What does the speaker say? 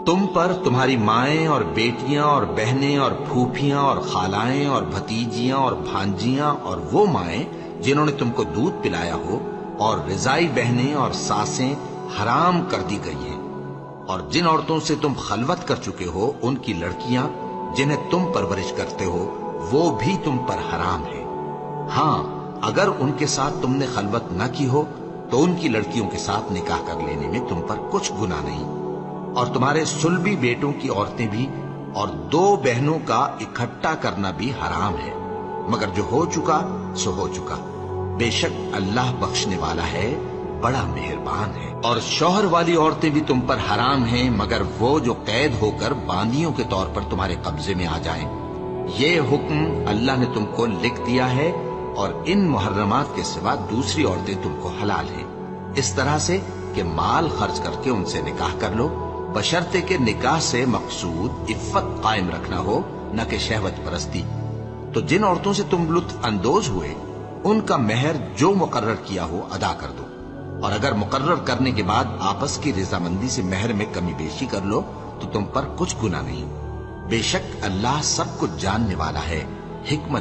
تم پر تمہاری مائیں اور بیٹیاں اور بہنیں اور پھوپھیاں اور خالائیں اور بھتیجیاں اور بھانجیاں اور وہ مائیں جنہوں نے تم کو دودھ پلایا ہو اور رضائی بہنیں اور ساسیں حرام کر دی گئی ہیں، اور جن عورتوں سے تم خلوت کر چکے ہو ان کی لڑکیاں جنہیں تم پرورش کرتے ہو وہ بھی تم پر حرام ہے۔ ہاں، اگر ان کے ساتھ تم نے خلوت نہ کی ہو تو ان کی لڑکیوں کے ساتھ نکاح کر لینے میں تم پر کچھ گناہ نہیں، اور تمہارے صلبی بیٹوں کی عورتیں بھی اور دو بہنوں کا اکٹھا کرنا بھی حرام ہے، مگر جو ہو چکا سو ہو چکا، بے شک اللہ بخشنے والا ہے، بڑا مہربان ہے۔ اور شوہر والی عورتیں بھی تم پر حرام ہیں مگر وہ جو قید ہو کر باندیوں کے طور پر تمہارے قبضے میں آ جائیں۔ یہ حکم اللہ نے تم کو لکھ دیا ہے، اور ان محرمات کے سوا دوسری عورتیں تم کو حلال ہیں، اس طرح سے کہ مال خرچ کر کے ان سے نکاح کر لو، بشرطے کہ نکاح سے مقصود عفت قائم رکھنا ہو، نہ کہ شہوت پرستی۔ تو جن عورتوں سے تم لطف اندوز ہوئے ان کا مہر جو مقرر کیا ہو ادا کر دو، اور اگر مقرر کرنے کے بعد آپس کی رضامندی سے مہر میں کمی بیشی کر لو تو تم پر کچھ گناہ نہیں، بے شک اللہ سب کچھ جاننے والا ہے، حکمت